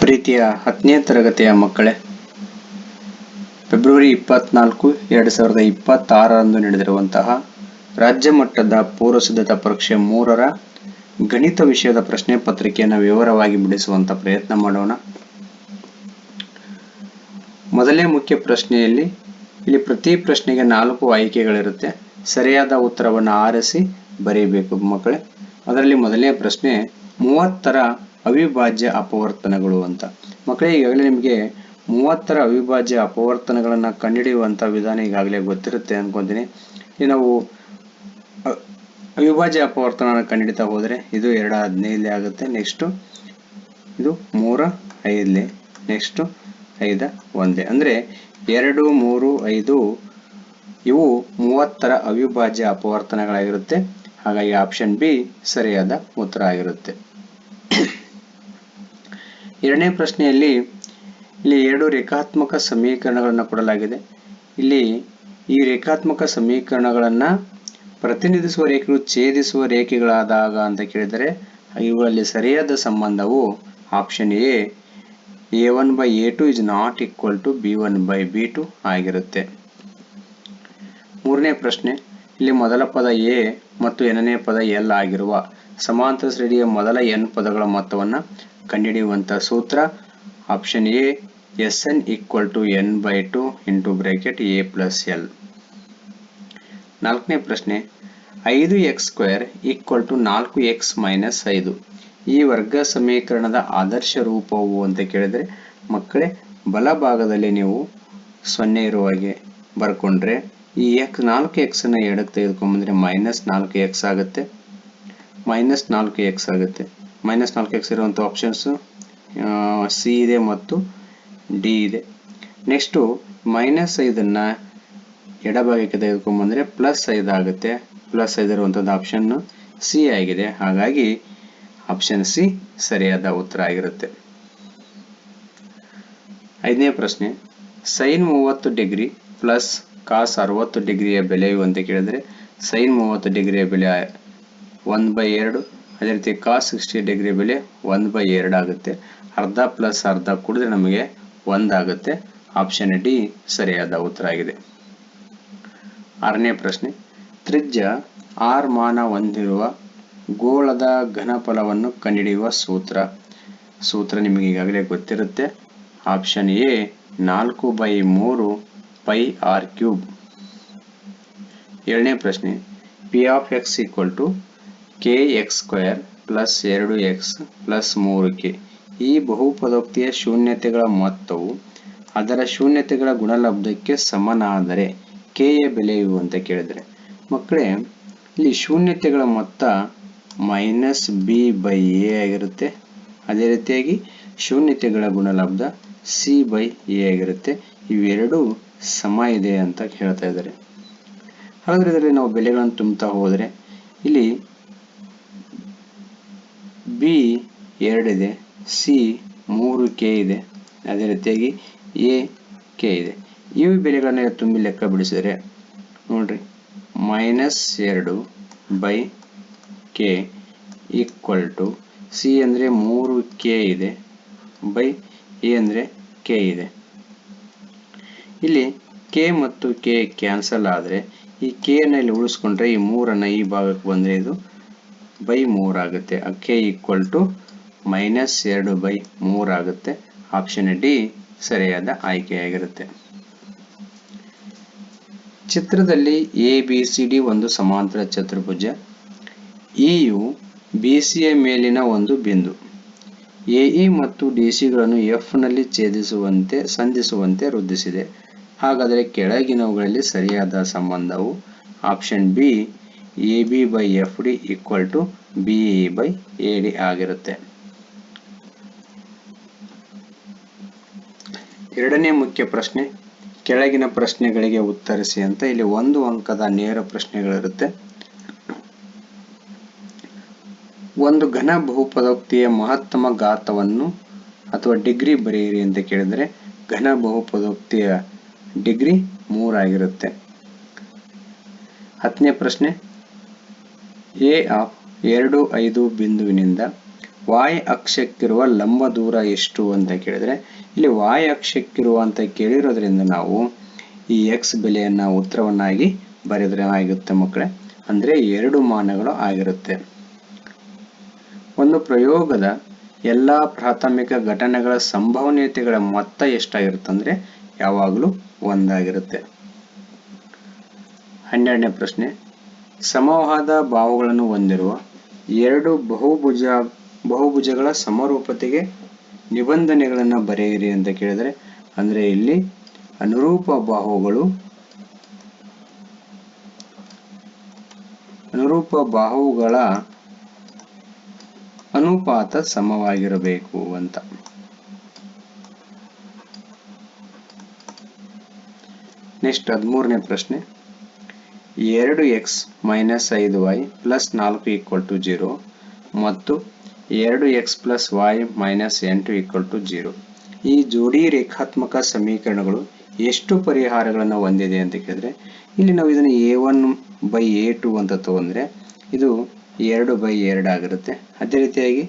ಪ್ರೀತಿಯ 10ನೇ ತರಗತಿಯ ಮಕ್ಕಳೇ, ಫೆಬ್ರವರಿ 24, 2026ರಂದು ನಡೆದಿರುವಂತಹ ರಾಜ್ಯ ಮಟ್ಟದ ಪೂರ್ವಸಿದ್ಧತಾ ಪರೀಕ್ಷೆ 3ರ ಗಣಿತ ವಿಷಯದ ಪ್ರಶ್ನೆ ಪತ್ರಿಕೆಯನ್ನು ವಿವರವಾಗಿ ಬಿಡಿಸುವಂತ ಪ್ರಯತ್ನ ಮಾಡೋಣ. ಮೊದಲನೇ ಮುಖ್ಯ ಪ್ರಶ್ನೆಯಲ್ಲಿ ಇಲ್ಲಿ ಪ್ರತಿ ಪ್ರಶ್ನೆಗೆ 4 ಆಯ್ಕೆಗಳಿರುತ್ತೆ. ಸರಿಯಾದ ಉತ್ತರವನ್ನು ಆರಿಸಿ ಬರೀಬೇಕು ಮಕ್ಕಳೇ. ಅದರಲ್ಲಿ ಮೊದಲನೇ ಪ್ರಶ್ನೆ 30ರ ಅವಿಭಾಜ್ಯ ಅಪವರ್ತನಗಳು ಅಂತ. ಮಕ್ಕಳೇ, ಈಗಾಗಲೇ ನಿಮಗೆ 30ರ ಅವಿಭಾಜ್ಯ ಅಪವರ್ತನಗಳನ್ನು ಕಂಡುಹಿಡಿಯುವಂಥ ವಿಧಾನ ಈಗಾಗಲೇ ಗೊತ್ತಿರುತ್ತೆ ಅನ್ಕೊಂತೀನಿ. ಇಲ್ಲಿ ನಾವು ಅವಿಭಾಜ್ಯ ಅಪವರ್ತನ ಕಂಡುಹಿಡಿತಾ ಹೋದರೆ ಇದು 2 15 ಆಗುತ್ತೆ. ನೆಕ್ಸ್ಟ್ ಇದು 3 5, ನೆಕ್ಸ್ಟ್ 5 1 ಅಂದರೆ 2 3 5 ಇವು 30ರ ಅವಿಭಾಜ್ಯ ಅಪವರ್ತನಗಳಾಗಿರುತ್ತೆ. ಹಾಗಾಗಿ ಆಪ್ಷನ್ ಬಿ ಸರಿಯಾದ ಉತ್ತರ ಆಗಿರುತ್ತೆ. ಎರಡನೇ ಪ್ರಶ್ನೆಯಲ್ಲಿ ಇಲ್ಲಿ 2 ರೇಖಾತ್ಮಕ ಸಮೀಕರಣಗಳನ್ನು ಕೊಡಲಾಗಿದೆ. ಇಲ್ಲಿ ಈ ರೇಖಾತ್ಮಕ ಸಮೀಕರಣಗಳನ್ನು ಪ್ರತಿನಿಧಿಸುವ ರೇಖೆಗಳು ಛೇದಿಸುವ ರೇಖೆಗಳಾದಾಗ ಅಂತ ಕೇಳಿದರೆ ಇವುಗಳಲ್ಲಿ ಸರಿಯಾದ ಸಂಬಂಧವು option A a1/a2 is not equal to b1/b2 ಆಗಿರುತ್ತೆ. ಮೂರನೇ ಪ್ರಶ್ನೆ ಇಲ್ಲಿ ಮೊದಲ ಪದ ಎ ಮತ್ತು n ನೇ ಪದ l ಆಗಿರುವ ಸಮಾಂತರ ಶ್ರೇಣಿಯ ಮೊದಲ n ಪದಗಳ ಮೊತ್ತವನ್ನು ಕಂಡುಹಿಡಿಯುವಂತ ಸೂತ್ರ option A Sn = n/2 into bracket a plus l. ನಾಲ್ಕನೇ ಪ್ರಶ್ನೆ 5x² = 4x - 5 ಈ ವರ್ಗ ಸಮೀಕರಣದ ಆದರ್ಶ ರೂಪವು ಅಂತ ಕೇಳಿದರೆ ಮಕ್ಕಳೇ, ಬಲಭಾಗದಲ್ಲಿ ನೀವು 0 ಇರುವ ಹಾಗೆ ಬರ್ಕೊಂಡ್ರೆ ಈ 4x ಅನ್ನು ಎಡಕ್ಕೆ ತೆಗೆದುಕೊಂಡ್ಬಂದ್ರೆ -4x ಆಗುತ್ತೆ. -4x ಆಗುತ್ತೆ. -4x ಇರುವಂಥ ಆಪ್ಷನ್ಸ್ ಸಿ ಇದೆ ಮತ್ತು ಡಿ ಇದೆ. ನೆಕ್ಸ್ಟು -5 ಎಡಭಾಗಕ್ಕೆ ತೆಗೆದುಕೊಂಡ್ಬಂದ್ರೆ +5 ಆಗುತ್ತೆ. +5 ಇರುವಂಥದ್ದು ಆಪ್ಷನ್ ಸಿ ಆಗಿದೆ. ಹಾಗಾಗಿ ಆಪ್ಷನ್ ಸಿ ಸರಿಯಾದ ಉತ್ತರ ಆಗಿರುತ್ತೆ. ಐದನೇ ಪ್ರಶ್ನೆ sin 30 ಡಿಗ್ರಿ ಪ್ಲಸ್ cos 60 ಡಿಗ್ರಿಯ ಬೆಲೆಯು ಅಂತ ಕೇಳಿದ್ರೆ sin 30 ಡಿಗ್ರಿಯ ಬೆಲೆ 1/2, ಅದೇ ರೀತಿ cos 60 ಡಿಗ್ರಿ ಬೆಲೆ 1/2 ಆಗುತ್ತೆ. ಅರ್ಧ ಪ್ಲಸ್ ಅರ್ಧ ಕೂಡಿದ್ರೆ ನಮಗೆ 1 ಆಗುತ್ತೆ. ಆಪ್ಷನ್ ಡಿ ಸರಿಯಾದ ಉತ್ತರ ಆಗಿದೆ. ಆರನೇ ಪ್ರಶ್ನೆ ತ್ರಿಜ್ಯ r ಮಾನ ಹೊಂದಿರುವ ಗೋಳದ ಘನಫಲವನ್ನು ಕಂಡುಹಿಡಿಯುವ ಸೂತ್ರ ನಿಮಗೆ ಈಗಾಗಲೇ ಗೊತ್ತಿರುತ್ತೆ. Option A 4/3 πr³. ಏಳನೇ ಪ್ರಶ್ನೆ p(x) = kx² + 2x + 3k ಈ ಬಹುಪದೋಕ್ತಿಯ ಶೂನ್ಯತೆಗಳ ಮೊತ್ತವು ಅದರ ಶೂನ್ಯತೆಗಳ ಗುಣಲಬ್ಧಕ್ಕೆ ಸಮನಾದರೆ k ಯ ಬೆಲೆಯು ಅಂತ ಕೇಳಿದರೆ ಮಕ್ಕಳೇ, ಇಲ್ಲಿ ಶೂನ್ಯತೆಗಳ ಮೊತ್ತ -b/a ಆಗಿರುತ್ತೆ. ಅದೇ ರೀತಿಯಾಗಿ ಶೂನ್ಯತೆಗಳ ಗುಣಲಬ್ಧ c/a ಆಗಿರುತ್ತೆ. ಇವೆರಡೂ ಸಮ ಇದೆ ಅಂತ ಹೇಳ್ತಾ ಇದ್ದಾರೆ. ಹಾಗಾದ್ರೆ ಇದರಲ್ಲಿ ನಾವು ಬೆಲೆಗಳನ್ನು ತುಂಬುತ್ತಾ ಹೋದರೆ ಇಲ್ಲಿ b 2 ಇದೆ, c 3k ಇದೆ, ಅದೇ ರೀತಿಯಾಗಿ a k ಇದೆ. ಈ ಬೆಲೆಗಳನ್ನ ತುಂಬಿ ಲೆಕ್ಕ ಬಿಡಿಸಿದರೆ ನೋಡ್ರಿ -2/k = c ಅಂದರೆ 3k ಇದೆ ಬೈ a ಅಂದರೆ k ಇದೆ. ಇಲ್ಲಿ k ಮತ್ತು k ಕ್ಯಾನ್ಸಲ್ ಆದರೆ ಈ k ಅನ್ನು ಇಲ್ಲಿ ಉಳಿಸ್ಕೊಂಡ್ರೆ ಈ 3 ಈ ಭಾಗಕ್ಕೆ ಬಂದರೆ ಇದು /3 ಆಗುತ್ತೆ. k = -2/3 ಆಗುತ್ತೆ. ಆಪ್ಷನ್ ಡಿ ಸರಿಯಾದ ಆಯ್ಕೆಯಾಗಿರುತ್ತೆ. ಚಿತ್ರದಲ್ಲಿ ABCD ಒಂದು ಸಮಾಂತರ ಚತುರ್ಭುಜ. ಇಯು BCಯ ಮೇಲಿನ ಒಂದು ಬಿಂದು. AE ಮತ್ತು DCಗಳನ್ನು F ನಲ್ಲಿ ಸಂಧಿಸುವಂತೆ ವೃದ್ಧಿಸಿದೆ. ಹಾಗಾದರೆ ಕೆಳಗಿನವುಗಳಲ್ಲಿ ಸರಿಯಾದ ಸಂಬಂಧವು ಆಪ್ಷನ್ ಬಿ AB/FD = BE/AD ಆಗಿರುತ್ತೆ. ಎರಡನೇ ಮುಖ್ಯ ಪ್ರಶ್ನೆ ಕೆಳಗಿನ ಪ್ರಶ್ನೆಗಳಿಗೆ ಉತ್ತರಿಸಿ ಅಂತ. ಇಲ್ಲಿ 1 ಅಂಕದ ನೇರ ಪ್ರಶ್ನೆಗಳಿರುತ್ತೆ. ಒಂದು ಘನ ಬಹುಪದೋಕ್ತಿಯ ಮಹತ್ತಮ ಘಾತವನ್ನು ಅಥವಾ ಡಿಗ್ರಿ ಬರೆಯಿರಿ ಅಂತ ಕೇಳಿದರೆ ಘನ ಬಹುಪದೋಕ್ತಿಯ ಡಿಗ್ರಿ 3 ಆಗಿರುತ್ತೆ. 10ನೇ ಪ್ರಶ್ನೆ a 2 5 ಬಿಂದುವಿನಿಂದ y ಅಕ್ಷಕ್ಕಿರುವ ಲಂಬ ದೂರ ಎಷ್ಟು ಅಂತ ಕೇಳಿದ್ರೆ ಇಲ್ಲಿ y ಅಕ್ಷಕ್ಕಿರುವ ಅಂತ ಕೇಳಿರೋದ್ರಿಂದ ನಾವು ಈ x ಬೆಲೆಯನ್ನ ಉತ್ತರವನ್ನಾಗಿ ಬರೆದರೆ ಆಗುತ್ತೆ ಮಕ್ಕಳೇ. ಅಂದ್ರೆ 2 ಮಾನಗಳು ಆಗಿರುತ್ತೆ. ಒಂದು ಪ್ರಯೋಗದ ಎಲ್ಲಾ ಪ್ರಾಥಮಿಕ ಘಟನೆಗಳ ಸಂಭವನೀಯತೆಗಳ ಮೊತ್ತ ಎಷ್ಟಾಗಿರುತ್ತೆ ಅಂದ್ರೆ ಯಾವಾಗಲೂ 1 ಆಗಿರುತ್ತೆ. 12ನೇ ಪ್ರಶ್ನೆ, ಸಮವಾದ ಬಾಹುಗಳನ್ನು ಹೊಂದಿರುವ 2 ಬಹುಭುಜಗಳ ಸಮರೂಪತೆಗೆ ನಿಬಂಧನೆಗಳನ್ನು ಬರೆಯಿರಿ ಅಂತ ಕೇಳಿದರೆ ಅಂದ್ರೆ ಇಲ್ಲಿ ಅನುರೂಪ ಬಾಹುಗಳ ಅನುಪಾತ ಸಮವಾಗಿರಬೇಕು ಅಂತ. ನೆಕ್ಸ್ಟ್ 13ನೇ ಪ್ರಶ್ನೆ, 2x - 5y + 4 = 0 ಮತ್ತು 2x + y - 8 = 0. ಈ ಜೋಡಿ ರೇಖಾತ್ಮಕ ಸಮೀಕರಣಗಳು ಎಷ್ಟು ಪರಿಹಾರಗಳನ್ನು ಹೊಂದಿದೆ ಅಂತ ಕೇಳಿದ್ರೆ ಇಲ್ಲಿ ನಾವು ಇದನ್ನು a1/a2 ಅಂತ ತಗೊಂಡ್ರೆ ಇದು 2/2 ಆಗಿರುತ್ತೆ. ಅದೇ ರೀತಿಯಾಗಿ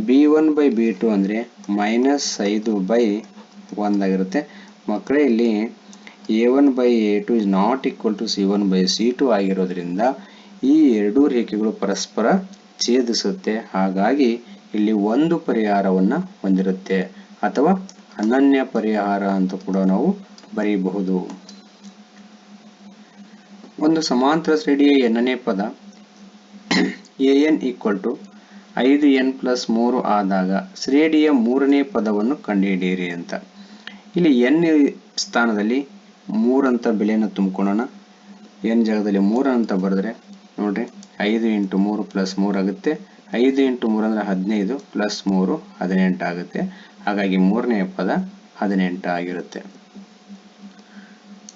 b1/b2 ಅಂದ್ರೆ -5/1 ಆಗಿರುತ್ತೆ. ಮಕ್ಕಳೇ ಇಲ್ಲಿ a1/a2 is not equal to c1/c2 ಆಗಿರೋದ್ರಿಂದ ಈ ಎರಡೂ ರೇಖೆಗಳು ಪರಸ್ಪರ ಛೇದಿಸುತ್ತೆ. ಹಾಗಾಗಿ ಇಲ್ಲಿ ಒಂದು ಪರಿಹಾರವನ್ನ ಹೊಂದಿರುತ್ತೆ ಅಥವಾ ಅನನ್ಯ ಪರಿಹಾರ ಅಂತ ಕೂಡ ನಾವು ಬರೆಯಬಹುದು. ಒಂದು ಸಮಾಂತರ ಶ್ರೇಣಿಯ n ನೇ ಪದ an = 5n+3 ಆದಾಗ ಶ್ರೇಣಿಯ 3ನೇ ಪದವನ್ನು ಕಂಡುಹಿಡಿಯಿರಿ ಅಂತ. ಇಲ್ಲಿ n ಸ್ಥಾನದಲ್ಲಿ 3 ಅಂತ ಬೆಲೆಯನ್ನು ತುಂಬಿಕೊಳ್ಳೋಣ. n ಜಾಗದಲ್ಲಿ 3 ಅಂತ ಬರೆದ್ರೆ ನೋಡ್ರಿ 5 × 3 + 3 ಆಗುತ್ತೆ. 5 × 3 ಅಂದ್ರೆ 15 + 3 18 ಆಗುತ್ತೆ. ಹಾಗಾಗಿ 3ನೇ ಪದ 18 ಆಗಿರುತ್ತೆ.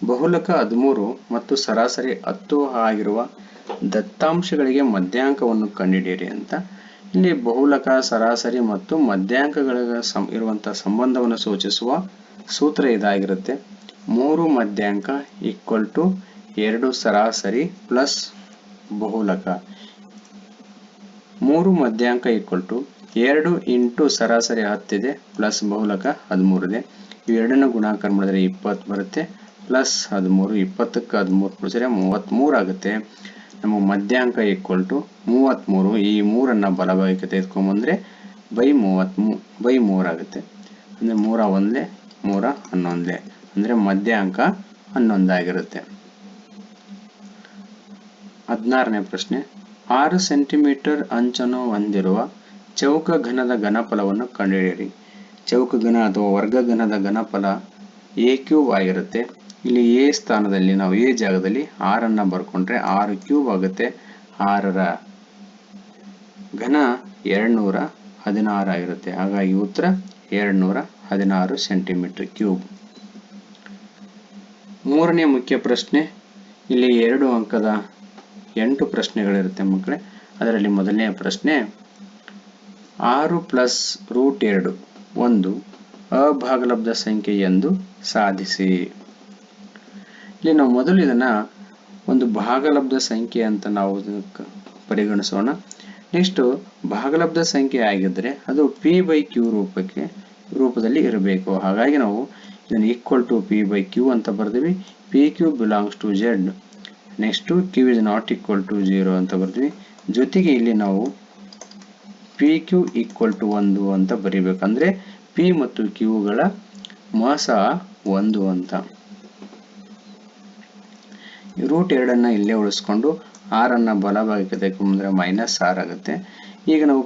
ಬಹುಲಕ 13 ಮತ್ತು ಸರಾಸರಿ 10 ಆಗಿರುವ ದತ್ತಾಂಶಗಳಿಗೆ ಮಧ್ಯಾಂಕವನ್ನು ಕಂಡುಹಿಡಿಯಿರಿ ಅಂತ. ಇಲ್ಲಿ ಬಹುಲಕ, ಸರಾಸರಿ ಮತ್ತು ಮಧ್ಯಾಂಕಗಳಿಗೆ ಇರುವಂತಹ ಸಂಬಂಧವನ್ನು ಸೂಚಿಸುವ ಸೂತ್ರ ಇದಾಗಿರುತ್ತೆ. 3 ಮಧ್ಯಾಂಕ = 2 ಸರಾಸರಿ ಪ್ಲಸ್ ಬಹುಲಕ. 3 ಮಧ್ಯಾಂಕ = 2 × ಸರಾಸರಿ 10 ಇದೆ ಪ್ಲಸ್ ಬಹುಲಕ 13 ಇದೆ. ಇವೆರಡನ್ನ ಗುಣಾಕಾರ ಮಾಡಿದ್ರೆ 20 ಬರುತ್ತೆ ಪ್ಲಸ್ 13. 20ಕ್ಕೆ 13 ಕೂಡಿಸಿದ್ರೆ 33 ಆಗುತ್ತೆ. ನಮ್ಮ ಮಧ್ಯಾಂಕ = 33. ಈ 3ಅನ್ನ ಬಲಭಾಗಕ್ಕೆ ತೆಗೆದುಕೊಂಡ್ಬಂದ್ರೆ /3 ಆಗುತ್ತೆ. ಅಂದ್ರೆ 3 1 3 11 ಅಂದ್ರೆ ಮಧ್ಯಾಂಕ 11 ಆಗಿರುತ್ತೆ. 16ನೇ ಪ್ರಶ್ನೆ, 6 ಸೆಂಟಿಮೀಟರ್ ಅಂಚನ್ನು ಹೊಂದಿರುವ ಚೌಕ ಘನದ ಘನಫಲವನ್ನು ಕಂಡುಹಿಡಿಯಿರಿ. ಚೌಕ ಘನ ಅಥವಾ ವರ್ಗಘನದ ಘನಫಲ a³ ಆಗಿರುತ್ತೆ. ಇಲ್ಲಿ a ಸ್ಥಾನದಲ್ಲಿ ನಾವು a ಜಾಗದಲ್ಲಿ 6ಅನ್ನ ಬರ್ಕೊಂಡ್ರೆ 6³ ಆಗುತ್ತೆ. 6ರ ಘನ 216 ಆಗಿರುತ್ತೆ. ಹಾಗಾಗಿ ಉತ್ತರ 216 ಸೆಂಟಿಮೀಟರ್ ಕ್ಯೂಬ್. 3ನೇ ಮುಖ್ಯ ಪ್ರಶ್ನೆ, ಇಲ್ಲಿ 2 ಅಂಕದ 8 ಪ್ರಶ್ನೆಗಳಿರುತ್ತೆ ಮಕ್ಕಳೇ. ಅದರಲ್ಲಿ ಮೊದಲನೆಯ ಪ್ರಶ್ನೆ, 6 + √2 ಒಂದು ಅಭಾಗಲಬ್ಧ ಸಂಖ್ಯೆ ಎಂದು ಸಾಧಿಸಿ. ಇಲ್ಲಿ ನಾವು ಮೊದಲು ಇದನ್ನ ಒಂದು ಭಾಗಲಬ್ಧ ಸಂಖ್ಯೆ ಅಂತ ನಾವು ಪರಿಗಣಿಸೋಣ. ನೆಕ್ಸ್ಟ್ ಭಾಗಲಬ್ಧ ಸಂಖ್ಯೆ ಆಗಿದ್ರೆ ಅದು p/q ರೂಪದಲ್ಲಿ ಇರಬೇಕು. ಹಾಗಾಗಿ ನಾವು ಇದನ್ನು =p/q ಅಂತ ಬರ್ತೀವಿ. pq belongs to z. Next q is not equal to 0 ಅಂತ ಬರ್ತೀವಿ. ಜೊತೆಗೆ ಇಲ್ಲಿ ನಾವು pq = 1 ಅಂತ ಬರಿಬೇಕಂದ್ರೆ p ಮತ್ತು q ಗಳ ಮೊಸ 1 ಅಂತ. √2ಅನ್ನ ಇಲ್ಲೇ ಉಳಿಸ್ಕೊಂಡು 6ಅನ್ನ ಬಲಭಾಗಕ್ಕೆ ತೆಗೆದುಕೊಂಡ್ರೆ -6 ಆಗುತ್ತೆ. ಈಗ ನಾವು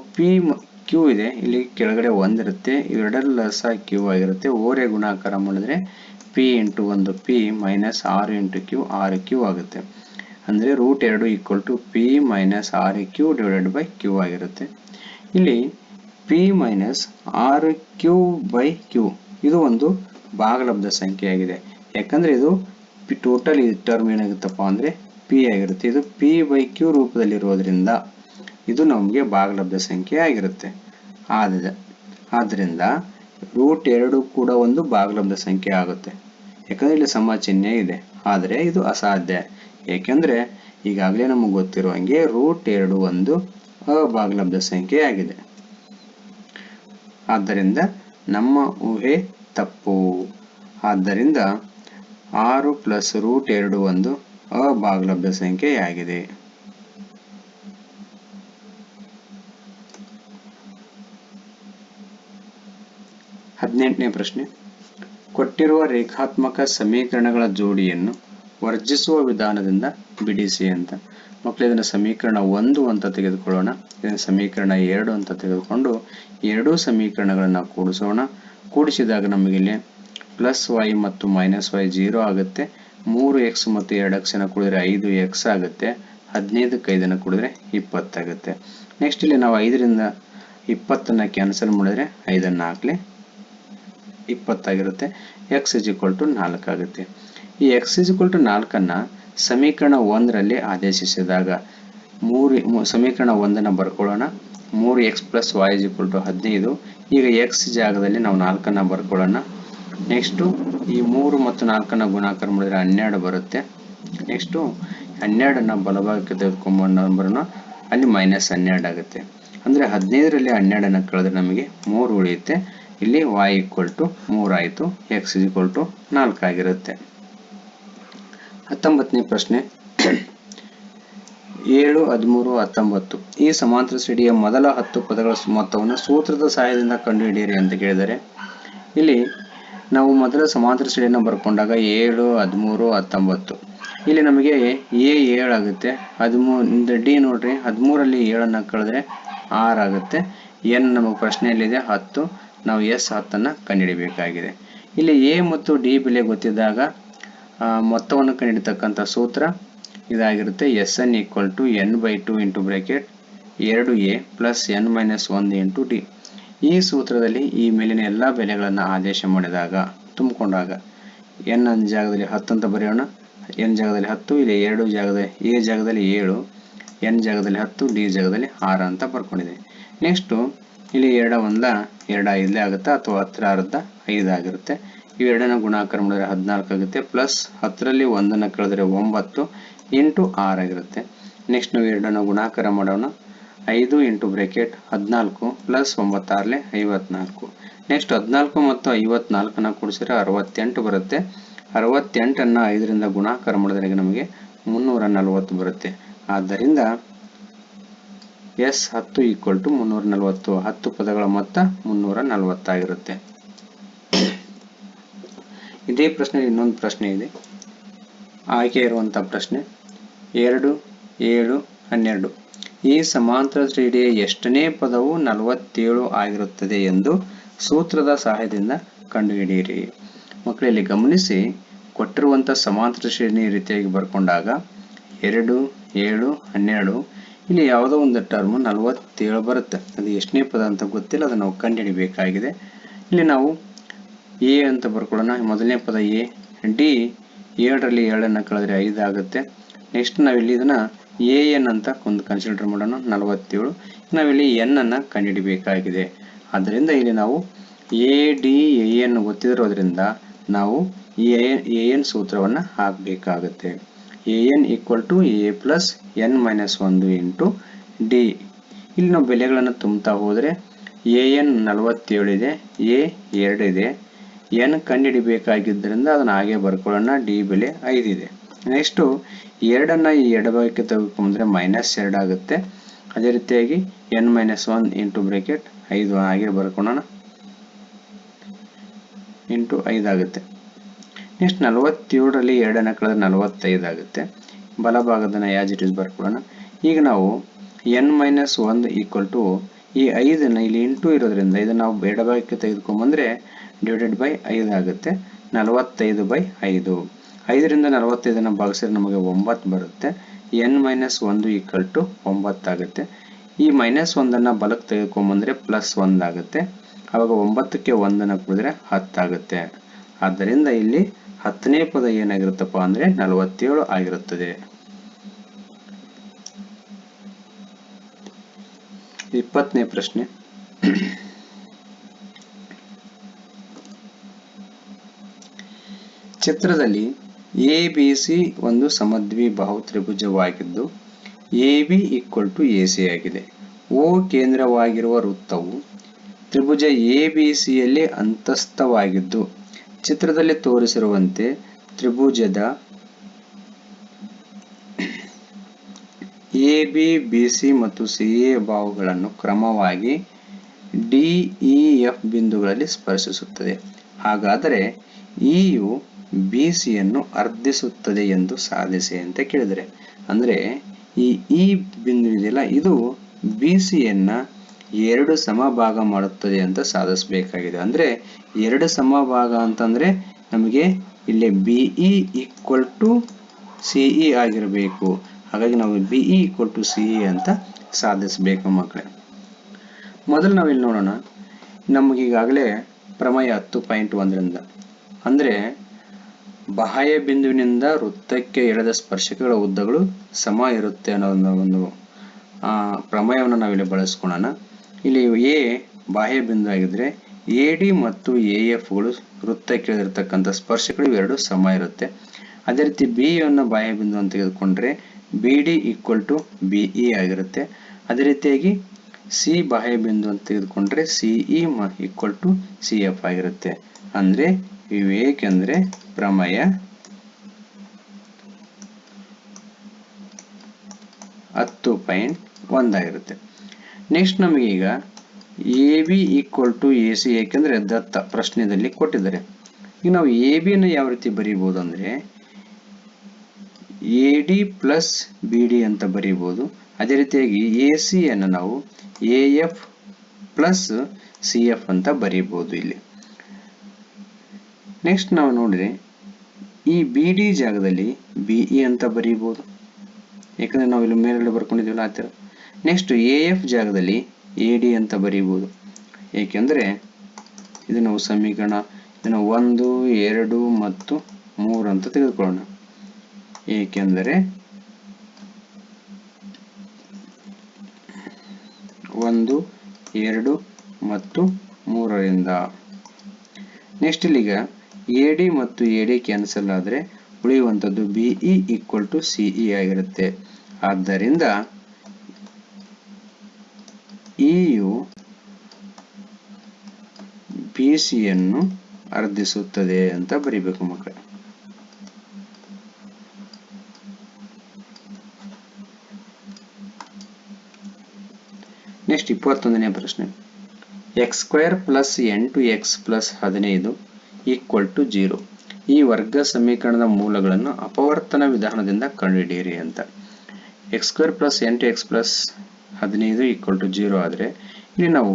q ಇದೆ, ಇಲ್ಲಿ ಕೆಳಗಡೆ 1 ಇರುತ್ತೆ, ಇವೆರಡರ ಲಸ q ಆಗಿರುತ್ತೆ. ಓರೆ ಗುಣಾಕಾರ ಮಾಡಿದ್ರೆ p × 1 p -6 × q 6q ಆಗುತ್ತೆ. ಅಂದ್ರೆ √2 = p - 6q/q ಆಗಿರುತ್ತೆ. ಇಲ್ಲಿ p - 6q/q ಇದು ಒಂದು ಭಾಗಲಬ್ಧ ಸಂಖ್ಯೆ ಆಗಿದೆ. ಯಾಕಂದ್ರೆ ಇದು ಟೋಟಲ್ ಟರ್ಮ್ ಏನಾಗುತ್ತಪ್ಪ ಅಂದ್ರೆ p ಆಗಿರುತ್ತೆ. ಇದು p/q ರೂಪದಲ್ಲಿ ಇರೋದ್ರಿಂದ ಇದು ನಮಗೆ ಭಾಗಲಬ್ಧ ಸಂಖ್ಯೆ ಆಗಿರುತ್ತೆ. ಆದ್ದರಿಂದ √2 ಕೂಡ ಒಂದು ಭಾಗಲಬ್ಧ ಸಂಖ್ಯೆ ಆಗುತ್ತೆ. ಯಾಕಂದ್ರೆ ಇಲ್ಲಿ ಸಮ ಚಿಹ್ನೆ ಇದೆ. ಆದರೆ ಇದು ಅಸಾಧ್ಯ. ಏಕೆಂದ್ರೆ ಈಗಾಗಲೇ ನಮಗೆ ಗೊತ್ತಿರೋ ಹಾಗೆ √2 ಒಂದು ಅಭಾಗಲಬ್ಧ ಸಂಖ್ಯೆ ಆಗಿದೆ. ಆದ್ದರಿಂದ ನಮ್ಮ ಊಹೆ ತಪ್ಪು. ಆದ್ದರಿಂದ 6 + √2 ಒಂದು ಅಭಾಗಲಬ್ಧ ಸಂಖ್ಯೆಯಾಗಿದೆ. 18ನೇ ಪ್ರಶ್ನೆ, ಕೊಟ್ಟಿರುವ ರೇಖಾತ್ಮಕ ಸಮೀಕರಣಗಳ ಜೋಡಿಯನ್ನು ವರ್ಜಿಸುವ ವಿಧಾನದಿಂದ ಬಿಡಿಸಿ ಅಂತ. ಮಕ್ಕಳು ಇದನ್ನು ಸಮೀಕರಣ 1 ಅಂತ ತೆಗೆದುಕೊಳ್ಳೋಣ. ಇದನ್ನು ಸಮೀಕರಣ 2 ಅಂತ ತೆಗೆದುಕೊಂಡು ಎರಡೂ ಸಮೀಕರಣಗಳನ್ನು ಕೂಡಿಸೋಣ. ಕೂಡಿಸಿದಾಗ ನಮಗೆ ಇಲ್ಲಿ +y ಮತ್ತು -y 0 ಆಗುತ್ತೆ. 3x ಮತ್ತು 2x ಕೂಡಿದ್ರೆ 5x ಆಗುತ್ತೆ. 15ಕ್ಕೆ 5 ಕೂಡಿದ್ರೆ 20 ಆಗುತ್ತೆ. ನೆಕ್ಸ್ಟ್ ಇಲ್ಲಿ ನಾವು 5ರಿಂದ 20 ಕ್ಯಾನ್ಸಲ್ ಮಾಡಿದ್ರೆ 5 4 20 ಆಗಿರುತ್ತೆ. x = 4 ಆಗುತ್ತೆ. ಈ x = 4 ಸಮೀಕರಣ 1ರಲ್ಲಿ ಆದೇಶಿಸಿದಾಗ ಸಮೀಕರಣ 1 ಬರ್ಕೊಳ್ಳೋಣ. 3x + y = 15. ಈಗ x ಜಾಗದಲ್ಲಿ ನಾವು 4 ಬರ್ಕೊಳ್ಳೋಣ. ನೆಕ್ಸ್ಟು ಈ 3 ಮತ್ತು 4 ಗುಣಾಕಾರ ಮಾಡಿದ್ರೆ 12 ಬರುತ್ತೆ. ನೆಕ್ಸ್ಟು 12 ಬಲಭಾಗಕ್ಕೆ ತೆಗೆದುಕೊಂಡು ಬರೋಣ. ಅಲ್ಲಿ -12 ಆಗುತ್ತೆ. ಅಂದರೆ 15ರಲ್ಲಿ 12 ಕಳೆದ್ರೆ ನಮಗೆ 3 ಉಳಿಯುತ್ತೆ. ಇಲ್ಲಿ y = 3 ಆಯಿತು. x = 4 ಆಗಿರುತ್ತೆ. 19ನೇ ಪ್ರಶ್ನೆ, 7, 13, 19 ಈ ಸಮಾಂತರ ಶ್ರೇಣಿಯ ಮೊದಲ 10 ಪದಗಳ ಮೊತ್ತವನ್ನು ಸೂತ್ರದ ಸಹಾಯದಿಂದ ಕಂಡುಹಿಡಿಯಿರಿ ಅಂತ ಕೇಳಿದರೆ, ಇಲ್ಲಿ ನಾವು ಮೊದಲ ಸಮಾಂತರ ಶ್ರೇಣಿಯನ್ನು ಬರ್ಕೊಂಡಾಗ 7, 13, 19 ಇಲ್ಲಿ ನಮಗೆ a 7 ಆಗುತ್ತೆ. 13 d ನೋಡ್ರಿ, 13ರಲ್ಲಿ 7 ಕಳೆದ್ರೆ 6 ಆಗುತ್ತೆ. n ನಮಗೆ ಪ್ರಶ್ನೆಯಲ್ಲಿದೆ 10. ನಾವು s 10 ಕಂಡುಹಿಡಿಯಬೇಕಾಗಿದೆ. ಇಲ್ಲಿ a ಮತ್ತು d ಬೆಲೆ ಗೊತ್ತಿದ್ದಾಗ ಮೊತ್ತವನ್ನು ಕಂಡುಹಿಡಿತಕ್ಕಂಥ ಸೂತ್ರ ಇದಾಗಿರುತ್ತೆ. Sn = n/2 2a + n - 1 d. ಈ ಸೂತ್ರದಲ್ಲಿ ಈ ಮೇಲಿನ ಎಲ್ಲ ಬೆಲೆಗಳನ್ನು ಆದೇಶ ಮಾಡಿದಾಗ ತುಂಬಿಕೊಂಡಾಗ n ಜಾಗದಲ್ಲಿ 10 ಅಂತ ಬರೆಯೋಣ. n ಜಾಗದಲ್ಲಿ 10, ಇಲ್ಲಿ 2 ಜಾಗದಲ್ಲಿ a ಜಾಗದಲ್ಲಿ 7, n ಜಾಗದಲ್ಲಿ 10, d ಜಾಗದಲ್ಲಿ 6 ಅಂತ ಬರ್ಕೊಂಡಿದೆ. ನೆಕ್ಸ್ಟು ಇಲ್ಲಿ 2 1 2 5 ಆಗುತ್ತೆ, ಅಥವಾ 10 5 ಆಗಿರುತ್ತೆ. ಇವೆರಡನ್ನ ಗುಣಾಕಾರ ಮಾಡಿದ್ರೆ 14 ಆಗುತ್ತೆ. ಪ್ಲಸ್ 10ರಲ್ಲಿ 1 ಕಳೆದ್ರೆ 9 ಇಂಟು 6 ಆಗಿರುತ್ತೆ. ನೆಕ್ಸ್ಟ್ ನಾವು ಎರಡನ್ನ ಗುಣಾಕಾರ ಮಾಡೋಣ. 5 × 14 ಪ್ಲಸ್ 9 54. ನೆಕ್ಸ್ಟ್ 14 ಮತ್ತು 54 ಕೂಡಿಸಿದ್ರೆ 68 ಬರುತ್ತೆ. 68 5ರಿಂದ ಗುಣಾಕಾರ ಮಾಡಿದ್ರೆ ನಮಗೆ 340 ಬರುತ್ತೆ. ಆದ್ದರಿಂದ S10 = 340. 10 ಪದಗಳ ಮೊತ್ತ 340 ಆಗಿರುತ್ತೆ. ಇದೇ ಪ್ರಶ್ನೆಯಲ್ಲಿ ಇನ್ನೊಂದು ಪ್ರಶ್ನೆ ಇದೆ. ಆಯ್ಕೆ ಇರುವಂತಹ ಪ್ರಶ್ನೆ, 2, 7, 12 ಈ ಸಮಾಂತರ ಶ್ರೇಣಿಯ ಎಷ್ಟನೇ ಪದವು 47 ಆಗಿರುತ್ತದೆ ಎಂದು ಸೂತ್ರದ ಸಹಾಯದಿಂದ ಕಂಡುಹಿಡಿಯಿರಿ. ಮಕ್ಕಳಲ್ಲಿ ಗಮನಿಸಿ, ಕೊಟ್ಟಿರುವಂತಹ ಸಮಾಂತರ ಶ್ರೇಣಿ ರೀತಿಯಾಗಿ ಬರ್ಕೊಂಡಾಗ 2, 7, 12 ಇಲ್ಲಿ ಯಾವುದೋ ಒಂದು ಟರ್ಮ್ 47 ಬರುತ್ತೆ. ಅದು ಎಷ್ಟನೇ ಪದ ಅಂತ ಗೊತ್ತಿಲ್ಲ, ಅದನ್ನು ನಾವು ಕಂಡುಹಿಡಿಯಬೇಕಾಗಿದೆ. ಇಲ್ಲಿ ನಾವು ಎ ಅಂತ ಬರ್ಕೊಳ್ಳೋಣ. ಮೊದಲನೇ ಪದ ಎ. ಡಿ 7ರಲ್ಲಿ 7 ಕಳೆದ್ರೆ 5 ಆಗುತ್ತೆ. ನೆಕ್ಸ್ಟ್ ನಾವಿಲ್ಲಿ ಇದನ್ನ ಎನ್ ಅಂತ ಒಂದು ಕನ್ಸಿಡರ್ ಮಾಡೋಣ. 47. ನಾವಿಲ್ಲಿ ಎನ್ ಅನ್ನ ಕಂಡುಹಿಡಿಯಬೇಕಾಗಿದೆ. ಆದ್ದರಿಂದ ಇಲ್ಲಿ ನಾವು ಎ ಡಿ ಎನ್ ಗೊತ್ತಿರೋದ್ರಿಂದ ನಾವು ಎ ಎನ್ ಸೂತ್ರವನ್ನು ಹಾಕಬೇಕಾಗುತ್ತೆ. N = a + n - 1 × d. ಇಲ್ಲಿ ನಾವು ಬೆಲೆಗಳನ್ನು ತುಂಬುತ್ತಾ ಹೋದರೆ ಎನ್ 47 ಇದೆ, ಎ 2 ಇದೆ, ಎನ್ ಕಂಡುಹಿಡಿಯಬೇಕಾಗಿದ್ದರಿಂದ ಅದನ್ನು ಹಾಗೆ ಬರ್ಕೊಳ್ಳೋಣ. ಡಿ ಬೆಲೆ 5 ಇದೆ. ನೆಕ್ಸ್ಟು 2 ಈ ಎಡಭಾಗಕ್ಕೆ ತೆಗೆದುಕೊಂಡ್ರೆ -2 ಆಗುತ್ತೆ. ಅದೇ ರೀತಿಯಾಗಿ n - 1 × 5 ಹಾಗೆ ಬರ್ಕೊಳ್ಳೋಣ. ಇಂಟು 5 ಆಗುತ್ತೆ. ನೆಕ್ಸ್ಟ್ 47ರಲ್ಲಿ 2 ಕಳೆದ್ರೆ 45 ಆಗುತ್ತೆ. ಬಲಭಾಗದನ್ನ ಆಸ್ ಇಟ್ ಈಸ್ ಬರ್ಕೊಳ್ಳೋಣ. ಈಗ ನಾವು n - 1 = ಈ 5 ಇಲ್ಲಿ ಇಂಟು ಇರೋದ್ರಿಂದ ಇದನ್ನು ನಾವು ಎಡಭಾಗಕ್ಕೆ ತೆಗೆದುಕೊಂಡ್ಬಂದ್ರೆ /5 ಆಗುತ್ತೆ. 45/5. 5ರಿಂದ 45 ಭಾಗಿಸಿದ್ರೆ ನಮಗೆ 9 ಬರುತ್ತೆ. n - 1 = 9 ಆಗುತ್ತೆ. ಈ -1 ಬಲಕ್ಕೆ ತೆಗೆದುಕೊಂಡ್ಬಂದ್ರೆ +1 ಆಗುತ್ತೆ. ಆವಾಗ 9ಕ್ಕೆ 1 ಕೂಡಿದ್ರೆ 10 ಆಗುತ್ತೆ. ಆದ್ದರಿಂದ ಇಲ್ಲಿ 10ನೇ ಪದ ಏನಾಗಿರುತ್ತಪ್ಪ ಅಂದ್ರೆ 47 ಆಗಿರುತ್ತದೆ. 20ನೇ ಪ್ರಶ್ನೆ, ಚಿತ್ರದಲ್ಲಿ ABC ಒಂದು ಸಮದ್ವಿಬಾಹು ತ್ರಿಭುಜವಾಗಿದ್ದು AB = AC ಆಗಿದೆ. O ಕೇಂದ್ರವಾಗಿರುವ ವೃತ್ತವು ತ್ರಿಭುಜ ಎಬಿಸಿಯಲ್ಲಿ ಅಂತಸ್ಥವಾಗಿದ್ದು ಚಿತ್ರದಲ್ಲಿ ತೋರಿಸಿರುವಂತೆ ತ್ರಿಭುಜದ ಎಬಿ ಬಿಸಿ ಮತ್ತು ಸಿಎ ಬಾಹುಗಳನ್ನು ಕ್ರಮವಾಗಿ ಡಿಇಎಫ್ ಬಿಂದುಗಳಲ್ಲಿ ಸ್ಪರ್ಶಿಸುತ್ತದೆ. ಹಾಗಾದರೆ ಇಯು ಬಿಸಿಯನ್ನು ಅರ್ಧಿಸುತ್ತದೆ ಎಂದು ಸಾಧಿಸಿ ಅಂತ ಕೇಳಿದರೆ, ಅಂದ್ರೆ ಈ ಬಿಂದು ಇದೆಯಲ್ಲ ಇದು ಬಿಸಿಯನ್ನ 2 ಸಮಭಾಗ ಮಾಡುತ್ತದೆ ಅಂತ ಸಾಧಿಸಬೇಕಾಗಿದೆ. ಅಂದ್ರೆ 2 ಸಮಭಾಗ ಅಂತಂದ್ರೆ ನಮಗೆ ಇಲ್ಲಿ ಬಿಇ ಈಕ್ವಲ್ ಟು ಸಿಇ ಆಗಿರಬೇಕು. ಹಾಗಾಗಿ ನಾವು ಬಿಇ ಈಕ್ವಲ್ ಟು ಸಿಇ ಅಂತ ಸಾಧಿಸಬೇಕು ಮಕ್ಕಳೇ. ಮೊದಲು ನಾವಿಲ್ಲಿ ನೋಡೋಣ. ನಮಗೀಗಾಗಲೇ ಪ್ರಮೇಯ 10.1ರಿಂದ ಅಂದ್ರೆ ಬಾಹ್ಯ ಬಿಂದುವಿನಿಂದ ವೃತ್ತಕ್ಕೆ ಎಳೆದ ಸ್ಪರ್ಶಕಗಳ ಉದ್ದಗಳು ಸಮ ಇರುತ್ತೆ ಅನ್ನೋ ಒಂದು ಪ್ರಮೇಯವನ್ನು ನಾವಿಲ್ಲಿ ಬಳಸ್ಕೊಳ್ಳೋಣ. ಇಲ್ಲಿ ಎ ಬಾಹ್ಯ ಬಿಂದು ಆಗಿದ್ರೆ ಎಡಿ ಮತ್ತು ಎಎಫ್ಗಳು ವೃತ್ತಕ್ಕೆ ಎಳೆದಿರ್ತಕ್ಕಂಥ ಸ್ಪರ್ಶಕಗಳು ಇವೆರಡು ಸಮ ಇರುತ್ತೆ. ಅದೇ ರೀತಿ ಬಿ ಅನ್ನು ಬಾಹ್ಯ ಬಿಂದು ಅಂತ ತೆಗೆದುಕೊಂಡ್ರೆ ಬಿಡಿ ಈಕ್ವಲ್ ಟು ಬಿಇ ಆಗಿರುತ್ತೆ. ಅದೇ ರೀತಿಯಾಗಿ ಸಿ ಬಾಹ್ಯ ಬಿಂದು ಅಂತ ತೆಗೆದುಕೊಂಡ್ರೆ ಸಿಇ ಈಕ್ವಲ್ ಟು ಸಿಎಫ್ ಆಗಿರುತ್ತೆ. ಅಂದ್ರೆ ಇವು ಏಕೆಂದ್ರೆ ಪ್ರಮೇಯ 10.1 ಆಗಿರುತ್ತೆ. ನೆಕ್ಸ್ಟ್ ನಮಗೀಗ A B equal to A C ಏಕೆಂದ್ರೆ ದತ್ತ ಪ್ರಶ್ನೆಯಲ್ಲಿ ಕೊಟ್ಟಿದ್ದಾರೆ. ಈಗ ನಾವು ಎ ಬಿಯನ್ನು ಯಾವ ರೀತಿ ಬರೀಬಹುದು ಅಂದ್ರೆ A D plus B D ಅಂತ ಬರೀಬಹುದು. ಅದೇ ರೀತಿಯಾಗಿ ಎ ಸಿ ಅನ್ನು ನಾವು A F plus C F ಅಂತ ಬರೀಬಹುದು ಇಲ್ಲಿ. ನೆಕ್ಸ್ಟ್ ನಾವು ನೋಡಿದ್ರೆ ಈ ಬಿ ಡಿ ಜಾಗದಲ್ಲಿ ಬಿಇ ಅಂತ ಬರೀಬಹುದು, ಯಾಕಂದ್ರೆ ನಾವು ಇಲ್ಲಿ ಮೇಲ್ಗಡೆ ಬರ್ಕೊಂಡಿದ್ದೀವಲ್ಲ ಆ ಥರ. ನೆಕ್ಸ್ಟ್ ಎ ಎಫ್ ಜಾಗದಲ್ಲಿ ಎ ಡಿ ಅಂತ ಬರೀಬಹುದು, ಏಕೆಂದ್ರೆ ಇದು ನಾವು ಸಮೀಕರಣ ಇದನ್ನು 1, 2 ಮತ್ತು 3 ಅಂತ ತೆಗೆದುಕೊಳ್ಳೋಣ. ಏಕೆಂದರೆ 1, 2 ಮತ್ತು 3ರಿಂದ. ನೆಕ್ಸ್ಟ್ ಇಲ್ಲಿಗ ಎ ಡಿ ಮತ್ತು ಎ ಡಿ ಕ್ಯಾನ್ಸಲ್ ಆದರೆ ಉಳಿಯುವಂಥದ್ದು ಬಿಇ ಈಕ್ವಲ್ ಟು ಸಿಇ ಆಗಿರುತ್ತೆ. ಆದ್ದರಿಂದ ಇಯು ಬಿಸಿಯನ್ನು ಅರ್ಧಿಸುತ್ತದೆ ಅಂತ ಬರೀಬೇಕು ಮಕ್ಕಳೇ. ನೆಕ್ಸ್ಟ್ 21ನೇ ಪ್ರಶ್ನೆ. x² plus 8x plus 15 equal to 0. ಈ ವರ್ಗ ಸಮೀಕರಣದ ಮೂಲಗಳನ್ನು ಅಪವರ್ತನ ವಿಧಾನದಿಂದ ಕಂಡುಹಿಡಿಯಿರಿ ಅಂತ. x² plus 8x plus 15 equal to 0 ಆದರೆ ಇಲ್ಲಿ ನಾವು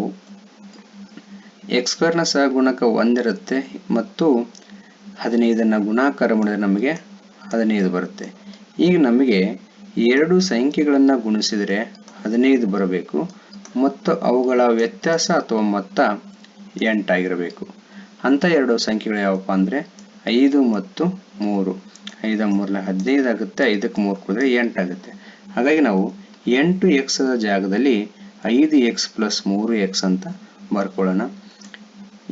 x² ನ ಸಹಗುಣಕ 1 ಇರುತ್ತೆ ಮತ್ತು 15ನ್ನ ಗುಣಾಕಾರ ಮಾಡಿದ್ರೆ ನಮಗೆ 15 ಬರುತ್ತೆ. ಈಗ ನಮಗೆ ಎರಡು ಸಂಖ್ಯೆಗಳನ್ನು ಗುಣಿಸಿದರೆ 15 ಬರಬೇಕು ಮತ್ತು ಅವುಗಳ ವ್ಯತ್ಯಾಸ ಅಥವಾ ಮೊತ್ತ 8 ಆಗಿರಬೇಕು. ಅಂತ ಎರಡು ಸಂಖ್ಯೆಗಳು ಯಾವಪ್ಪ ಅಂದ್ರೆ 5 ಮತ್ತು 3. 5 3 15 ಆಗುತ್ತೆ, 5ಕ್ಕೆ 3 ಕೂಡಿದ್ರೆ 8 ಆಗುತ್ತೆ. ಹಾಗಾಗಿ ನಾವು 8x ಜಾಗದಲ್ಲಿ 5x ಪ್ಲಸ್ 3x ಅಂತ ಬರ್ಕೊಳ್ಳೋಣ.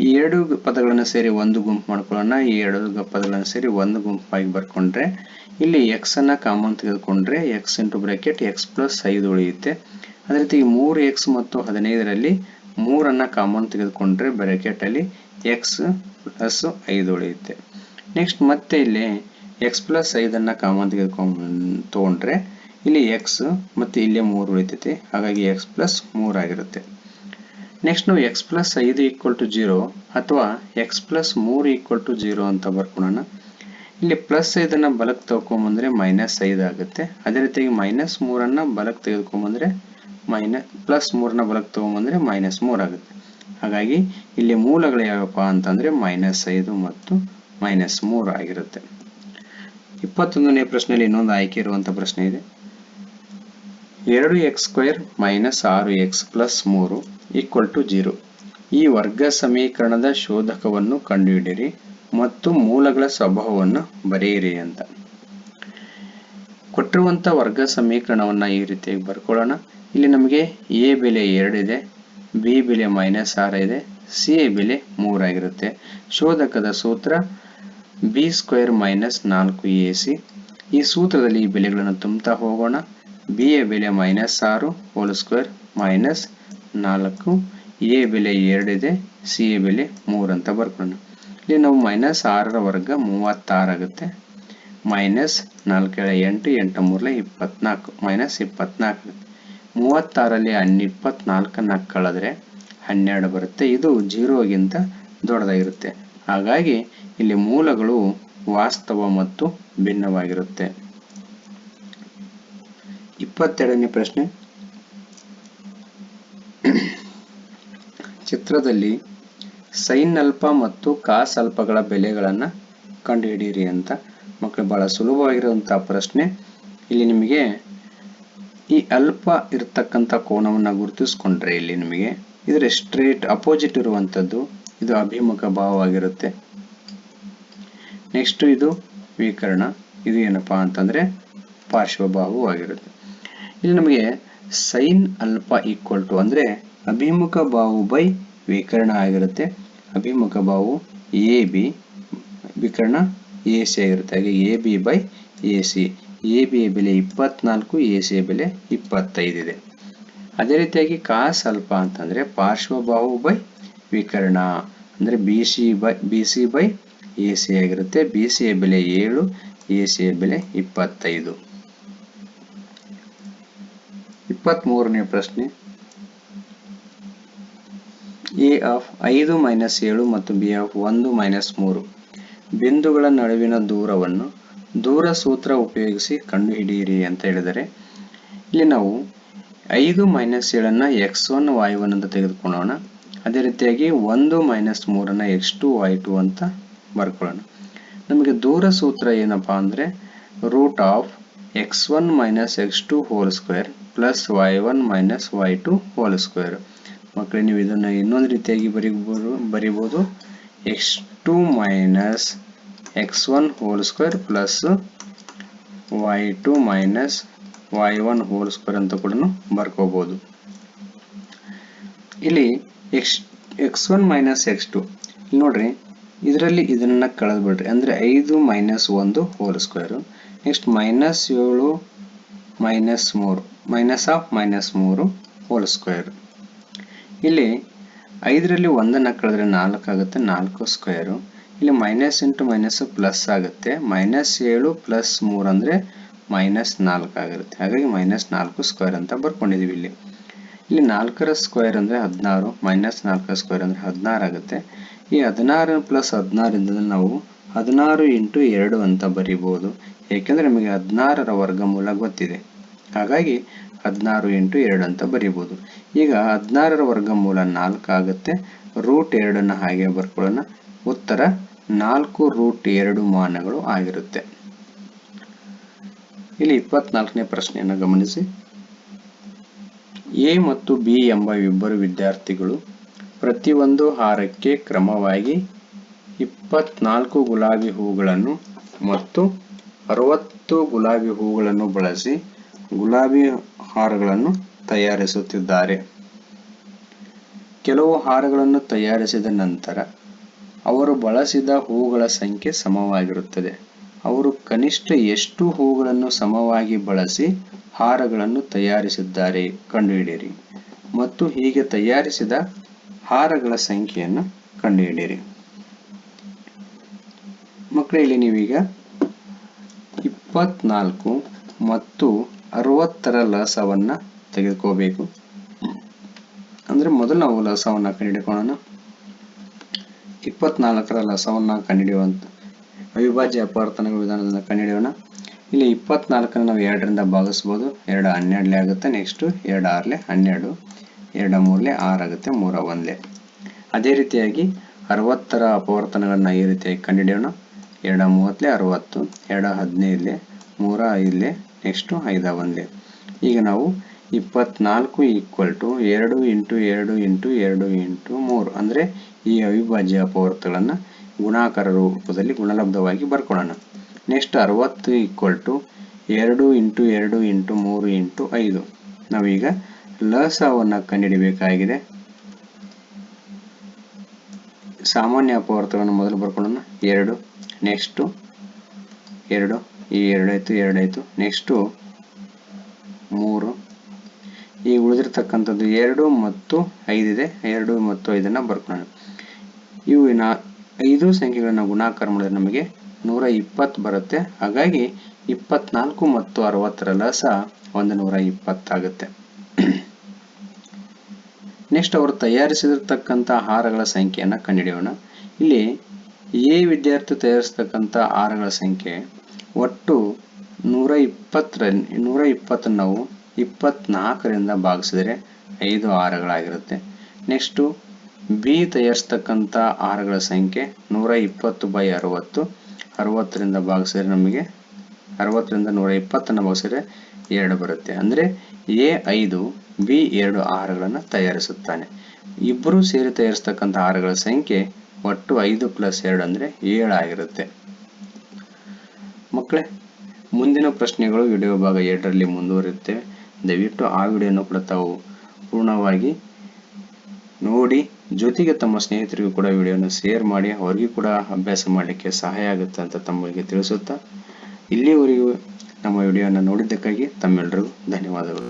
ಈ ಎರಡು ಪದಗಳನ್ನು ಸೇರಿ ಒಂದು ಗುಂಪು ಮಾಡ್ಕೊಳ್ಳೋಣ. ಈ ಎರಡು ಪದಗಳನ್ನು ಸೇರಿ ಒಂದು ಗುಂಪಾಗಿ ಬರ್ಕೊಂಡ್ರೆ ಇಲ್ಲಿ x ಅನ್ನ ಕಾಮನ್ ತೆಗೆದುಕೊಂಡ್ರೆ x into bracket x plus 5 ಉಳಿಯುತ್ತೆ. ಅದೇ ರೀತಿ 3x ಮತ್ತು 15ರಲ್ಲಿ 3ಅನ್ನ ಕಾಮನ್ ತೆಗೆದುಕೊಂಡ್ರೆ ಬ್ರಾಕೆಟ್ ಅಲ್ಲಿ x ಪ್ಲಸ್ 5 ಉಳಿಯುತ್ತೆ. ನೆಕ್ಸ್ಟ್ ಮತ್ತೆ ಇಲ್ಲಿ x ಪ್ಲಸ್ 5ಅನ್ನ ಕಾಮನ್ ತಗೊಂಡ್ರೆ ಇಲ್ಲಿ x ಮತ್ತೆ ಇಲ್ಲಿ 3 ಉಳಿತೈತಿ. ಹಾಗಾಗಿ x ಪ್ಲಸ್ 3 ಆಗಿರುತ್ತೆ. ನೆಕ್ಸ್ಟ್ ನಾವು x ಪ್ಲಸ್ 5 ಈಕ್ವಲ್ ಟು 0 ಅಥವಾ x ಪ್ಲಸ್ 3 ಈಕ್ವಲ್ ಟು 0 ಅಂತ ಬರ್ಕೊಳ್ಳೋಣ. ಇಲ್ಲಿ ಪ್ಲಸ್ 5ಅನ್ನ ಬಲಕ್ಕೆ ತಗೊಂಡ್ಬಂದ್ರೆ ಮೈನಸ್ 5 ಆಗುತ್ತೆ. ಅದೇ ರೀತಿಯಾಗಿ ಮೈನಸ್ 3ಅನ್ನ ಬಲಕ್ಕೆ ತೆಗೆದುಕೊಂಡ್ಬಂದ್ರೆ ಪ್ಲಸ್ 3ನ ಬಲಕ್ಕೆ ತಗೊಂಡ್ಬಂದ್ರೆ ಮೈನಸ್ 3 ಆಗುತ್ತೆ. ಹಾಗಾಗಿ ಇಲ್ಲಿ ಮೂಲಗಳು ಯಾವಪ್ಪ ಅಂತಂದ್ರೆ -5 ಮತ್ತು -3 ಆಗಿರುತ್ತೆ. 21ನೇ ಪ್ರಶ್ನೆಯಲ್ಲಿ ಇನ್ನೊಂದು ಆಯ್ಕೆ ಇರುವಂತ ಪ್ರಶ್ನೆ ಇದೆ. 2x² - 6x plus 3 equal to 0. ಈ ವರ್ಗ ಸಮೀಕರಣದ ಶೋಧಕವನ್ನು ಕಂಡುಹಿಡಿಯಿರಿ ಮತ್ತು ಮೂಲಗಳ ಸ್ವಭಾವವನ್ನು ಬರೆಯಿರಿ ಅಂತ. ಕೊಟ್ಟಿರುವಂತ ವರ್ಗ ಸಮೀಕರಣವನ್ನ ಈ ರೀತಿಯಾಗಿ ಬರ್ಕೊಳ್ಳೋಣ. ಇಲ್ಲಿ ನಮಗೆ a ಬೆಲೆ 2 ಇದೆ, b ಬೆಲೆ -6 ಇದೆ, c ಬೆಲೆ 3 ಆಗಿರುತ್ತೆ. ಶೋಧಕದ ಸೂತ್ರ b² - 4ac. ಈ ಸೂತ್ರದಲ್ಲಿ ಈ ಬೆಲೆಗಳನ್ನು ತುಂಬುತ್ತಾ ಹೋಗೋಣ. b ಯ ಬೆಲೆ -6 ಹೋಲ್ ಸ್ಕ್ವೇರ್ -4 ಎ ಬೆಲೆ 2 ಇದೆ, ಸಿ ಎ ಬೆಲೆ 3 ಅಂತ ಬರ್ಕೊಳ್ಳೋಣ. ಇಲ್ಲಿ ನಾವು ಮೈನಸ್ 6ರ ವರ್ಗ 36 ಆಗುತ್ತೆ, ಮೈನಸ್ 4 8 8 3 24 ಮೈನಸ್ 24. 36ರಲ್ಲಿ 24ನ್ನ ಕಳೆದ್ರೆ 12 ಬರುತ್ತೆ. ಇದು 0ಗಿಂತ ದೊಡ್ಡದಾಗಿರುತ್ತೆ. ಹಾಗಾಗಿ ಇಲ್ಲಿ ಮೂಲಗಳು ವಾಸ್ತವ ಮತ್ತು ಭಿನ್ನವಾಗಿರುತ್ತೆ. 22ನೇ ಪ್ರಶ್ನೆ, ಚಿತ್ರದಲ್ಲಿ ಸೈನ್ ಅಲ್ಪ ಮತ್ತು ಕಾಸ್ ಅಲ್ಪಗಳ ಬೆಲೆಗಳನ್ನು ಕಂಡುಹಿಡಿಯಿರಿ ಅಂತ. ಮಕ್ಕಳು ಬಹಳ ಸುಲಭವಾಗಿರುವಂತಹ ಪ್ರಶ್ನೆ. ಇಲ್ಲಿ ನಿಮಗೆ ಈ ಅಲ್ಪ ಇರತಕ್ಕಂಥ ಕೋನವನ್ನು ಗುರುತಿಸ್ಕೊಂಡ್ರೆ ಇಲ್ಲಿ ನಿಮಗೆ ಇದರ ಸ್ಟ್ರೇಟ್ ಅಪೋಸಿಟ್ ಇರುವಂಥದ್ದು ಇದು ಅಭಿಮುಖ ಭಾವವಾಗಿರುತ್ತೆ. ನೆಕ್ಸ್ಟ್ ಇದು ವಿಕರ್ಣ, ಇದು ಏನಪ್ಪಾ ಅಂತಂದ್ರೆ ಪಾರ್ಶ್ವಭಾವವಾಗಿರುತ್ತೆ. ಇಲ್ಲಿ ನಮಗೆ ಸೈನ್ ಅಲ್ಪ ಈಕ್ವಲ್ ಟು ಅಂದ್ರೆ ಅಭಿಮುಖ ಬಾಹು ಬೈ ವಿಕರ್ಣ ಆಗಿರುತ್ತೆ. ಅಭಿಮುಖ ಬಾಹು ಎ ಬಿ, ವಿಕರ್ಣ ಎ ಸಿ ಆಗಿರುತ್ತೆ. ಹಾಗೆ A B by A C, A B ಯ ಬೆಲೆ 24, ಎ ಸಿ ಯ ಬೆಲೆ 25 ಇದೆ. ಅದೇ ರೀತಿಯಾಗಿ ಕಾಸ್ ಅಲ್ಪ ಅಂತಂದ್ರೆ ಪಾರ್ಶ್ವಬಾಹು ಬೈ ವಿಕರ್ಣ ಅಂದ್ರೆ B C by A C ಆಗಿರುತ್ತೆ. ಬಿ ಸಿ ಯ ಬೆಲೆ 7, ಎ ಸಿ ಯ ಬೆಲೆ 25. 23ನೇ ಪ್ರಶ್ನೆ, ಎ ಆಫ್ 5 ಮೈನಸ್ 7 ಮತ್ತು ಬಿ ಆಫ್ 1 ಮೈನಸ್ 3 ಬಿಂದುಗಳ ನಡುವಿನ ದೂರವನ್ನು ದೂರ ಸೂತ್ರ ಉಪಯೋಗಿಸಿ ಕಂಡುಹಿಡಿಯಿರಿ ಅಂತ ಹೇಳಿದರೆ, ಇಲ್ಲಿ ನಾವು 5 ಮೈನಸ್ 7ನ್ನ x1 y1 ಅಂತ ತೆಗೆದುಕೊಳ್ಳೋಣ. ಅದೇ ರೀತಿಯಾಗಿ 1 ಮೈನಸ್ 3ನ್ನ x2 y2 ಅಂತ ಬರ್ಕೊಳ್ಳೋಣ. ನಮಗೆ ದೂರ ಸೂತ್ರ ಏನಪ್ಪಾ ಅಂದ್ರೆ root of x1 minus x2 whole square plus y1 minus y2 whole square. ಮಕ್ಕಳೇ, ನೀವು ಇದನ್ನು ಇನ್ನೊಂದು ರೀತಿಯಾಗಿ ಬರಿಬಹುದು x2 minus x1 whole square plus y2 minus y1 whole square ಅಂತ ಕೂಡ ಬರ್ಕೋಬಹುದು. ಇಲ್ಲಿ x1 ಮೈನಸ್ x2 ನೋಡ್ರಿ, ಇದರಲ್ಲಿ ಇದನ್ನ ಕಳೆದು ಬಿಡ್ರಿ ಅಂದ್ರೆ 5 minus 1 whole square. Next minus 7 minus 3 minus of minus 3 whole square. ಇಲ್ಲಿ 5ರಲ್ಲಿ 1ನ್ನ ಕಳೆದ್ರೆ 4 ಆಗುತ್ತೆ, 4 ಸ್ಕ್ವೇರ್. ಇಲ್ಲಿ ಮೈನಸ್ ಇಂಟು ಮೈನಸ್ ಪ್ಲಸ್ ಆಗುತ್ತೆ, ಮೈನಸ್ 7 ಪ್ಲಸ್ 3 ಅಂದ್ರೆ ಮೈನಸ್ 4 ಆಗಿರುತ್ತೆ. ಹಾಗಾಗಿ ಮೈನಸ್ 4 ಸ್ಕ್ವೇರ್ ಅಂತ ಬರ್ಕೊಂಡಿದೀವಿ. ಇಲ್ಲಿ 4ರ ಸ್ಕ್ವೇರ್ ಅಂದ್ರೆ 16, ಮೈನಸ್ 4 ಸ್ಕ್ವೇರ್ ಅಂದ್ರೆ 16 ಆಗುತ್ತೆ. ಈ 16 ಪ್ಲಸ್ 16 ಇಂದ ನಾವು 16 ಇಂಟು 2 ಅಂತ ಬರಿಬಹುದು. ಏಕೆಂದ್ರೆ ನಮಗೆ 16ರ ವರ್ಗಮೂಲ ಗೊತ್ತಿದೆ. ಹಾಗಾಗಿ 16 ಇಂಟು 2 ಅಂತ ಬರಿಬಹುದು. ಈಗ 16ರ ವರ್ಗಮೂಲ 4 ಆಗುತ್ತೆ. ರೂಟ್ 2ನ್ನ ಹಾಗೆ ಬರ್ಕೊಳ್ಳೋಣ. ಉತ್ತರ 4 ರೂಟ್ 2 ಮಾನಗಳು ಆಗಿರುತ್ತೆ. ಇಲ್ಲಿ 24ನೇ ಪ್ರಶ್ನೆಯನ್ನು ಗಮನಿಸಿ. ಎ ಮತ್ತು ಬಿ ಎಂಬ ಇಬ್ಬರು ವಿದ್ಯಾರ್ಥಿಗಳು ಪ್ರತಿಯೊಂದು ಹಾರಕ್ಕೆ ಕ್ರಮವಾಗಿ 24 ಗುಲಾಬಿ ಹೂಗಳನ್ನು ಮತ್ತು 60 ಗುಲಾಬಿ ಹೂಗಳನ್ನು ಬಳಸಿ ಗುಲಾಬಿ ಹಾರಗಳನ್ನು ತಯಾರಿಸುತ್ತಿದ್ದಾರೆ. ಕೆಲವು ಹಾರಗಳನ್ನು ತಯಾರಿಸಿದ ನಂತರ ಅವರು ಬಳಸಿದ ಹೂಗಳ ಸಂಖ್ಯೆ ಸಮವಾಗಿರುತ್ತದೆ. ಅವರು ಕನಿಷ್ಠ ಎಷ್ಟು ಹೂಗಳನ್ನು ಸಮವಾಗಿ ಬಳಸಿ ಹಾರಗಳನ್ನು ತಯಾರಿಸಿದ್ದಾರೆ ಕಂಡುಹಿಡಿಯಿರಿ ಮತ್ತು ಹೀಗೆ ತಯಾರಿಸಿದ ಹಾರಗಳ ಸಂಖ್ಯೆಯನ್ನು ಕಂಡುಹಿಡಿಯಿರಿ. ಮಕ್ಕಳೇ, ಇಲ್ಲಿ ನೀವೀಗ 24 ಮತ್ತು 60ರ ಲಸವನ್ನ ತೆಗೆದುಕೋಬೇಕು. ಅಂದ್ರೆ ಮೊದಲು ನಾವು ಲಸವನ್ನ ಕಂಡುಹಿಡಿಕೊಳ್ಳೋಣ. 24ರ ಲಸವನ್ನ ಕಂಡುಹಿಡಿಯುವಂತ ಅವಿಭಾಜ್ಯ ಅಪವರ್ತನ ವಿಧಾನದಿಂದ ಕಂಡುಹಿಡಿಯೋಣ. ಇಲ್ಲಿ 24ನ್ನು ನಾವು 2ರಿಂದ ಭಾಗಿಸಬಹುದು. 2 12 ಆಗುತ್ತೆ. ನೆಕ್ಸ್ಟ್ 2 6 12, 2 3 6 ಆಗುತ್ತೆ, 3 1. ಅದೇ ರೀತಿಯಾಗಿ 60ರ ಅಪವರ್ತನಗಳನ್ನ ಈ ರೀತಿಯಾಗಿ ಕಂಡುಹಿಡಿಯೋಣ. 2 30 60, 2 15, 3 5, ನೆಕ್ಸ್ಟ್ 5 1. ಈಗ ನಾವು 24 equal to 2 into 2 into 2 into 3 ಅಂದ್ರೆ ಈ ಅವಿಭಾಜ್ಯ ಅಪವರ್ತನಗಳನ್ನ ಗುಣಾಕಾರ ರೂಪದಲ್ಲಿ ಗುಣಲಬ್ಧವಾಗಿ ಬರ್ಕೊಳ್ಳೋಣ. Next 60 equal to 2 into 2 into 3 into 5. ನಾವೀಗ ಲಸವನ್ನ ಕಂಡುಹಿಡಿಯಬೇಕಾಗಿದೆ. ಸಾಮಾನ್ಯ ಅಪವರ್ತನಗಳನ್ನು ಮೊದಲು ಬರ್ಕೊಳ್ಳೋಣ. 2, ನೆಕ್ಸ್ಟ್ 2, ಈ 2 ಆಯ್ತು, 2 ಆಯ್ತು. ನೆಕ್ಸ್ಟ್ 3, ಈ ಉಳಿದಿರ್ತಕ್ಕಂಥದ್ದು 2 ಮತ್ತು 5 ಇದೆ. 2 ಮತ್ತು 5 ಬರ್ಕೊಳ್ಳೋಣ. ಇವಿನ 5 ಸಂಖ್ಯೆಗಳನ್ನ ಗುಣಾಕಾರ ಮಾಡಿದ್ರೆ ನಮಗೆ 120 ಬರುತ್ತೆ. ಹಾಗಾಗಿ 24 ಮತ್ತು 60ರ ಲಸ 120 ಆಗುತ್ತೆ. ನೆಕ್ಸ್ಟ್ ಅವರು ತಯಾರಿಸಿರ್ತಕ್ಕಂಥ ಆಹಾರಗಳ ಸಂಖ್ಯೆಯನ್ನು ಕಂಡುಹಿಡಿಯೋಣ. ಇಲ್ಲಿ ಎ ವಿದ್ಯಾರ್ಥಿ ತಯಾರಿಸತಕ್ಕಂಥ ಆಹಾರಗಳ ಸಂಖ್ಯೆ ಒಟ್ಟು 120 ನಾವು 24ರಿಂದ ಭಾಗಿಸಿದರೆ 5 ಆಹಾರಗಳಾಗಿರುತ್ತೆ. ನೆಕ್ಸ್ಟು ಬಿ ತಯಾರಿಸತಕ್ಕಂಥ ಆಹಾರಗಳ ಸಂಖ್ಯೆ 120/60, 60ರಿಂದ ಭಾಗಿಸಿದ್ರೆ ನಮಗೆ 60ರಿಂದ 120 ಭಾಗಿಸಿದ್ರೆ 2 ಬರುತ್ತೆ. ಅಂದರೆ ಎ 5, ಬಿ 2 ಆಹಾರಗಳನ್ನು ತಯಾರಿಸುತ್ತಾನೆ. ಇಬ್ಬರು ಸೇರಿ ತಯಾರಿಸತಕ್ಕಂಥ ಆಹಾರಗಳ ಸಂಖ್ಯೆ ಒಟ್ಟು 5 + 2 ಅಂದರೆ 7 ಆಗಿರುತ್ತೆ. ಮಕ್ಕಳೇ, ಮುಂದಿನ ಪ್ರಶ್ನೆಗಳು ವಿಡಿಯೋ ಭಾಗ 2ರಲ್ಲಿ ಮುಂದುವರಿಯುತ್ತೇವೆ. ದಯವಿಟ್ಟು ಆ ವಿಡಿಯೋನ ಕೂಡ ತಾವು ಪೂರ್ಣವಾಗಿ ನೋಡಿ, ಜೊತೆಗೆ ತಮ್ಮ ಸ್ನೇಹಿತರಿಗೂ ಕೂಡ ವಿಡಿಯೋನ ಶೇರ್ ಮಾಡಿ, ಅವರಿಗೂ ಕೂಡ ಅಭ್ಯಾಸ ಮಾಡಲಿಕ್ಕೆ ಸಹಾಯ ಆಗುತ್ತೆ ಅಂತ ತಮ್ಮಗಳಿಗೆ ತಿಳಿಸುತ್ತಾ, ಇಲ್ಲಿಯವರೆಗೂ ನಮ್ಮ ವಿಡಿಯೋನ ನೋಡಿದ್ದಕ್ಕಾಗಿ ತಮ್ಮೆಲ್ಲರಿಗೂ ಧನ್ಯವಾದಗಳು.